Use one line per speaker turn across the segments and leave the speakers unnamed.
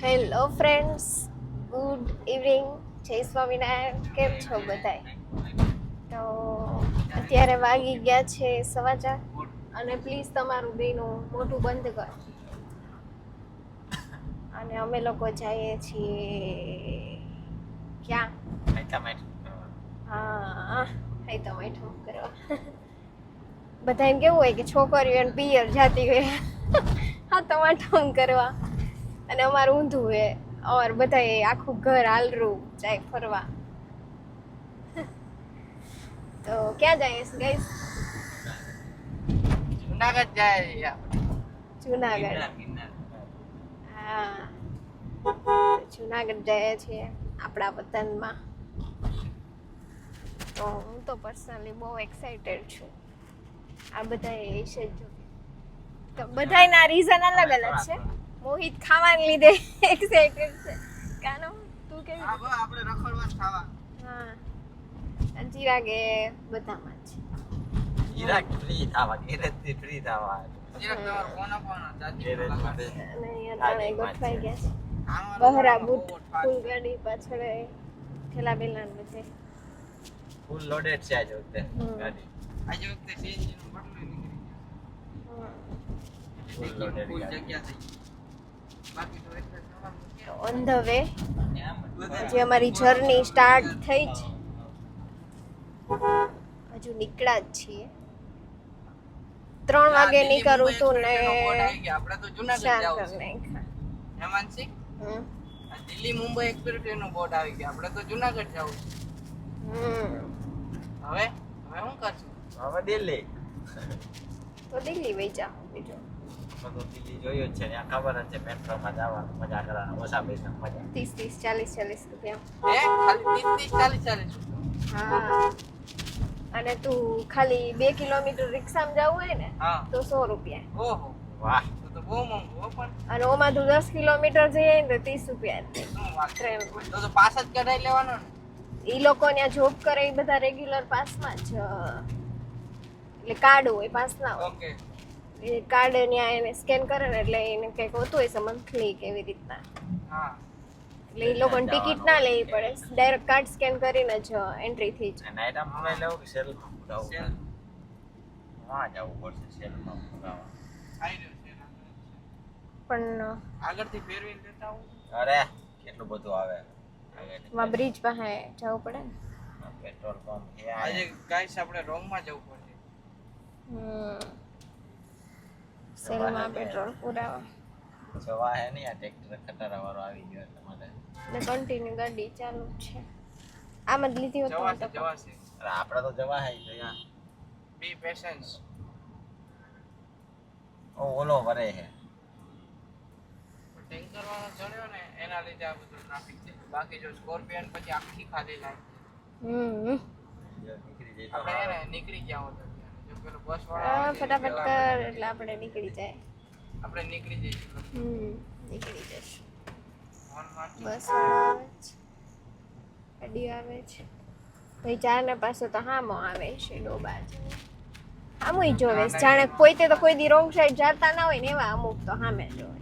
Hello friends, good evening. જય સ્વામિનારાયણ. કેમ છો બધાય? તો અત્યારે વાગી ગયા છે 4:15 અને પ્લીઝ તમારું બેનું મોટું બંધ કર. અને અમે લોકો જઈએ છીએ ક્યાં? હા, હાઈઠું કરવા. બધા એમ કેવું હોય કે છોકરીઓ પિયર જાતી હોય હા ટમાટમ કરવા, અને અમારું ઊંધું હોય. और બધાય આખું ઘર હાલરું જાય ફરવા. તો ક્યાં જઈએ ગાઈસ?
જુનાગઢ જાય.
જુનાગઢ. હા, જુનાગઢ જઈએ છીએ આપણા વતનમાં. તો હું તો પર્સનલી બહુ એક્સાઇટેડ છું. આ બધા છે જો, તો બધાયના રીઝન અલગ અલગ છે. મોહિત ખાવાને લીધે એક્સાઇટેડ છે. કાનો તું કેવી?
આપણે રખડવા ખાવા.
હા, ચિરાગે બધામાં છે.
ઈરાક ફ્રી થવા, ગેરેજથી ફ્રી થવા. ઈરાક તમારો ફોન આપવાનો
અને અહીંયા ત્રણે ગોઠવાઈ ગયા છે. બહરા બુટ ફૂલ ગાડી પાછળ ઠેલા બેલાન બધે
ફૂલ લોડેડ છે આજ વખતે ગાડી. આજ વખતે સીએનજી નું બટલું નીકળી ગયું. ફૂલ લોડેડ જગ્યા થઈ. બાકી તો એટલે
ઓન ધ વે જે અમારી જર્ની સ્ટાર્ટ થઈ છે, હજુ નીકળ્યા જ છીએ. 3 વાગે નીકળું તું ને
આપણે તો જુનાગઢ
4
જાવ
કરી નાખ્યા.
હેમાંશી, દિલ્હી મુંબઈ એક્સપ્રેસ ટ્રેન નો બોર્ડ આવી ગયા. આપણે તો જુનાગઢ જવું છે. હવે શું કરશું? હવે દિલ્હી.
તો દિલ્હી વઈ જા. બીજું
તો દિલ્હી જોયું જ છે. ત્યાં ખબર જ છે મેટ્રોમાં જવાનું, મજા કરવાનું, ઓછા પૈસા મજા.
30 40 રૂપિયા.
ખાલી 30 40
હા, અને તું ખાલી 2 કિલોમીટર રિક્ષામાં જવું હોય ને તો 100 રૂપિયા.
ઓહો વાહ, તો બહુ મોંઘું હો. પણ
અને ઓમાં તું 10 કિલોમીટર જઈએ ને તો 30 રૂપિયા ટ્રેનમાં.
તો પાસ જ કઢાઈ લેવાનો ને.
ઈ લોકો ત્યાં જોબ કરે એ બધા રેગ્યુલર પાસમાં જ, એટલે કાર્ડ હોય, પાસ ના હોય.
ઓકે.
એ કાર્ડ ત્યાં એને સ્કેન કરે ને એટલે એને કંઈક હોતું હોય છે મંથલી કેવી રીતના.
હા,
એટલે એ લોકોને ટિકિટ ના લેવી પડે, ડાયરેક્ટ કાર્ડ સ્કેન કરીને જ એન્ટ્રી થઈ જાય.
નાઈટ આમ લઈ લેવું કે સેલમાં પુરાવું? હા, જવું પડશે સેલમાં પુરાવા.
પણ
આગળથી ફેરવીને લેતા આવું. અરે કેટલું બધું આવે.
માં બ્રિજ પાસે જવું પડે ને.
પેટ્રોલ પંપ છે આજે. ગાઈસ આપણે રોંગમાં જવું પડશે.
સેલમાં પેટ્રોલ પુરાવા
જવા હે નહીં. આ ટ્રેક્ટર ખટારા વાળો આવી ગયો તમારે.
ને કન્ટિન્યુ ગાડી ચાલુ છે. આમ જ લીધી હોત તો
જવાશે. અરે આપણે તો જવા હે ત્યાં. બી પેશન્સ. ઓલો વરે હે. ટેન્કર વાળો ચડ્યો ને એના લીધે આ બધું ટ્રાફિક છે. બાકી જો સ્કોર્પિયન પછી આખી ખાલી લાઈન. આપણે નીકળી ગયા હોત. જો પેલો બસ વાળો
ફટાફટ કર એટલે આપણે નીકળી જાય.
આપણે નીકળી જઈશું.
નીકળી જઈશું.
બસ
ગાડી આવે છે ભાઈ. 4 ને પાસે તો હામો આવે છે ડોબા છે. આમુય જોવે જાણે પોતે તો કોઈ દી રોંગ સાઈડ જતા ના હોય ને એવા અમુક તો સામે જોવે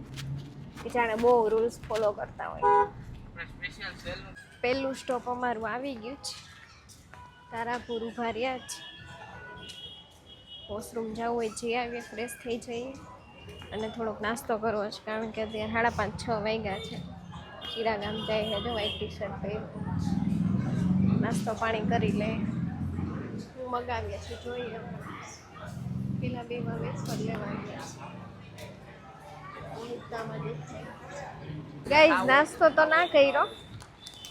કે જાણે બહુ રૂલ્સ ફોલો કરતા હોય. પહેલું સ્ટોપ અમારું આવી ગયું છે. તારાપુર ઉભા રહ્યા છે. વોશરૂમ જવું હોય જઈ આવીએ, ફ્રેશ થઈ જઈએ અને થોડોક નાસ્તો કરવો છે કારણ કે અત્યારે 5:30 6 વાગ્યા છે. ચિરાગામ જાય છે જો વ્હાઈટ ટી શર્ટ પહેરી. નાસ્તો પાણી કરી લે. હું મગાવીએ છીએ જોઈએ. પેલા 2 માં વેફર લેવા ગયા છે. ગાઈઝ નાસ્તો તો ના કર્યો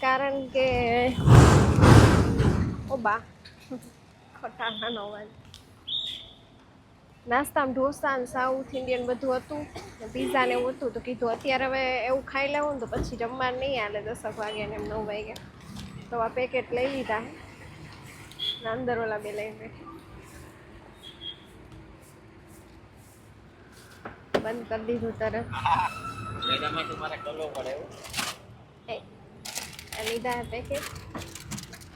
કારણ કે ઓબા ખોટાનો અવાજ. નાસ્તામાં ઢોસા ને સાઉથ ઇન્ડિયન બધું હતું ને પીઝા ને એવું હતું. તો કીધું અત્યારે હવે એવું ખાઈ લેવું ને તો પછી જમવાનું નહીં હાલે 10 વાગ્યા ને 9 વાગ્યા. તો આ પેકેટ લઈ લીધા હે ને અંદર ઓલા 2 લઈ બેઠી. બંધ કરી દીધું તરત. લીધા પેકેટ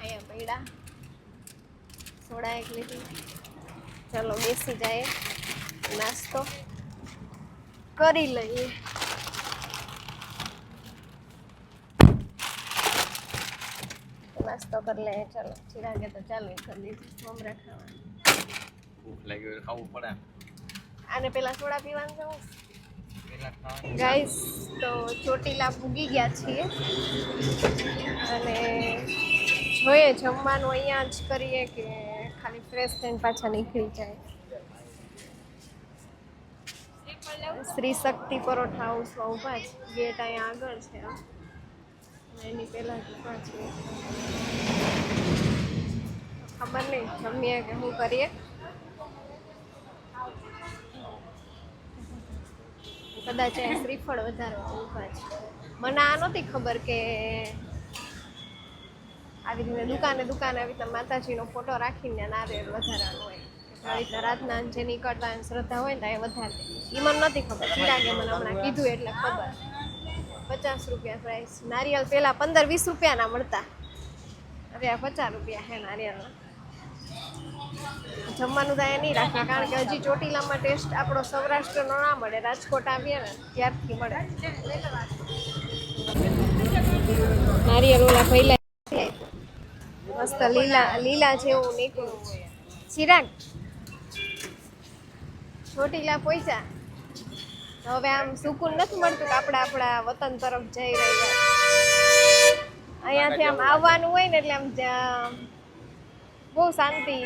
અહીંયા પડ્યા. સોડા 1 લીધી. ચાલો બેસી જાય, નાસ્તો કરી લઈએ. નાસ્તો કરી લે. ચાલો ચિરાગે તો ચાલુ કરી દીધું મમરા ખાવા.
ભૂખ લાગી હોય ખાવું પડે.
આને પેલા સોડા પીવાનું છે.
પેલા ખાવાનું
ગાઈસ તો ચોટીલા પૂગી ગયા છીએ અને જોઈએ જમવાનું અહીંયા જ કરીએ કે ખાલી ફ્રેશ થઈને પાછા નીકળી જાય. શ્રી શક્તિ પરોઠા હાઉસમાં ઊભા છે. ગેટ અહીંયા આગળ છે અને એની પહેલા જ ઊભા છીએ. ખબર નહીં જમીએ કે શું કરીએ. કદાચ અહીંયા શ્રીફળ વધારવા ઊભા છે. મને આ નહોતી ખબર કે આવી રીતે દુકાને આવી રીતે માતાજીનો ફોટો રાખીને નારિયેળ વધારવાનું હોય. આવી રીતે રાતના જે નીકળતા હોય શ્રદ્ધા હોય ને એ વધારે દે. એ મને નહોતી ખબર. ચિરાગે મને હમણાં કીધું એટલે ખબર. 50 રૂપિયા પ્રાઇસ. નારિયેળ પહેલાં 15-20 રૂપિયાના મળતા, હવે આ 50 રૂપિયા છે નારિયેળના. જમવાનું તો અહીંયા નહીં રાખે કારણ કે હજી ચોટીલામાં ટેસ્ટ આપણો સૌરાષ્ટ્રનો ના મળે. રાજકોટ આવીએ ને ત્યારથી મળે નારિયેળ. ઓલા ભૈલા મસ્ત લીલા જેવું નીકળ્યું છે. ચિરાગ ચોટીલા પહોંચ્યા હવે આમ સુકૂન નથી મળતું કે આપણે આપણા વતન તરફ જઈ રહ્યા. અહીંયાથી આમ આવવાનું હોય ને એટલે આમ બહુ શાંતિ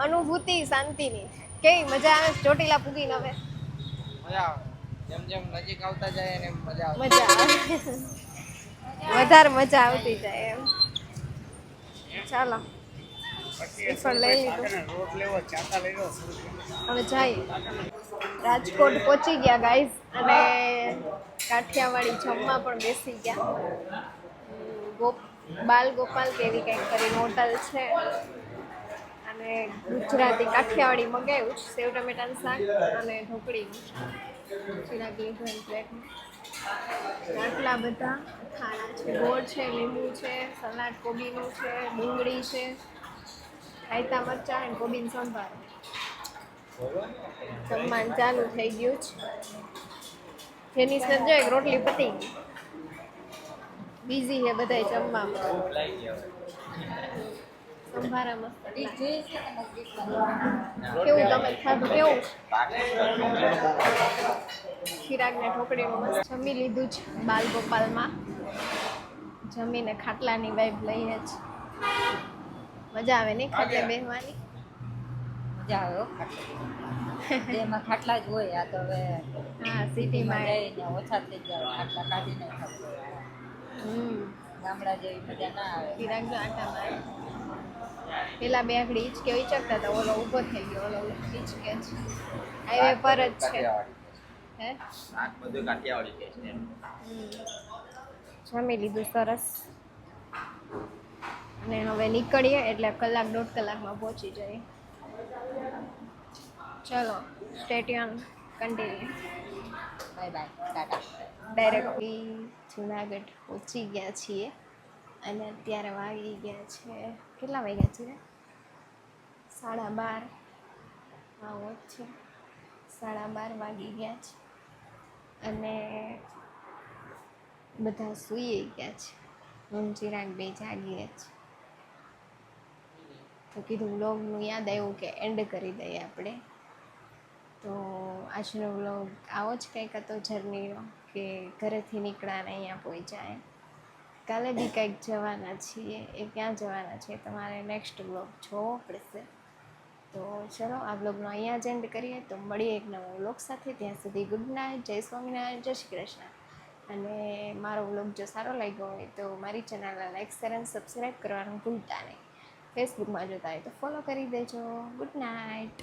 અનુભૂતિ શાંતિની. કેવી મજા આવે ચોટીલા પૂગીને. હવે
મજા આવે. જેમ જેમ નજીક આવતા જાય ને એમ મજા આવે.
મજા આવે વધારે મજા આવતી જાય એમ. ચાલો શ્રીફળ લઈ લીધું હવે જઈએ. રાજકોટ પહોંચી ગયા ગાઈઝ અને કાઠિયાવાડી જમવા પણ બેસી ગયા. બાલ ગોપાલ કેવી કંઈક કરીને હોટલ છે અને ગુજરાતી કાઠિયાવાડી મગાવ્યું છે. સેવ ટમેટાનું શાક અને ઢોકળીનું ચિરાગ લીધું એમ પ્લેટમાં. આટલા બધા ખાણા છે. ગોળ છે, લીંબુ છે, સલાડ કોબીનું છે, ડુંગળી છે, રાયતા મરચાં અને કોબીનો સંભારો. જમવાનું ચાલુ થઈ ગયું છે. જેની સર એક રોટલી પતી ગઈ. બીઝી છે બધા જમવામાં. સંભારા મસ્ત. કેવું તમે ખાધું? કેવું ચિરાગને ઢોકળીનું મસ્ત જમી લીધું છે બાલ ગોપાલમાં. જમીને ખાટલાની વાઈબ લઈએ જ. મજા આવે નહીં ખાટલે બેસવાની?
મજા આવે હો ખાટલા. એમાં ખાટલા જ હોય. આ તો હવે
હા સિટીમાં
જઈને ઓછા થઈ જાય. ખાટલા કાઢીને ગામડા જેવી મજા ના આવે.
ચિરાગ જો આટા મારે. પેલા બે આગળ હિંચકે વિચકતા હતા. ઓલો ઊભો થઈ ગયો. ઓલો હિંચકે છે. હાઈવે પર જ છે. હે
શાક બધું કાઠિયાવાડી ટેસ્ટ એમ.
જમી લીધું સરસ અને હવે નીકળીએ એટલે કલાક 1.5 કલાકમાં પહોંચી જઈએ. ચલો stay tuned continue.
Bye bye Tata.
Directly Junagadh પહોંચી ગયા છીએ અને અત્યારે વાગી ગયા છે કેટલા વાગ્યા છે? 12:30. હા હોત છે 12:30 વાગી ગયા છે અને બધા સૂઈ ગયા છે. હું ચિરાગ બે જાગીએ છે. તો કીધું વ્લોગનું યાદ આવ્યું કે એન્ડ કરી દઈએ આપણે. તો આજનો વ્લોગ આવો જ કંઈક હતો જર્નીનો કે ઘરેથી નીકળ્યા ને અહીંયા પહોંચ્યા. કાલે બી કંઈક જવાના છીએ. એ ક્યાં જવાના છે તમારે નેક્સ્ટ વ્લોગ જોવો પડશે. તો ચલો આ વ્લોગનો અહીંયા જ એન્ડ કરીએ. તો મળીએ એક નવો વ્લોગ સાથે. ત્યાં સુધી ગુડ નાઇટ. જય સ્વામિનારાયણ. જય શ્રી કૃષ્ણ. અને મારો વ્લોગ જો સારો લાગ્યો હોય તો મારી ચેનલને લાઈક શેર અને સબસ્ક્રાઈબ કરવાનું ભૂલતા નહીં. ફેસબુકમાં જોતા હોય તો ફોલો કરી દેજો. Good night.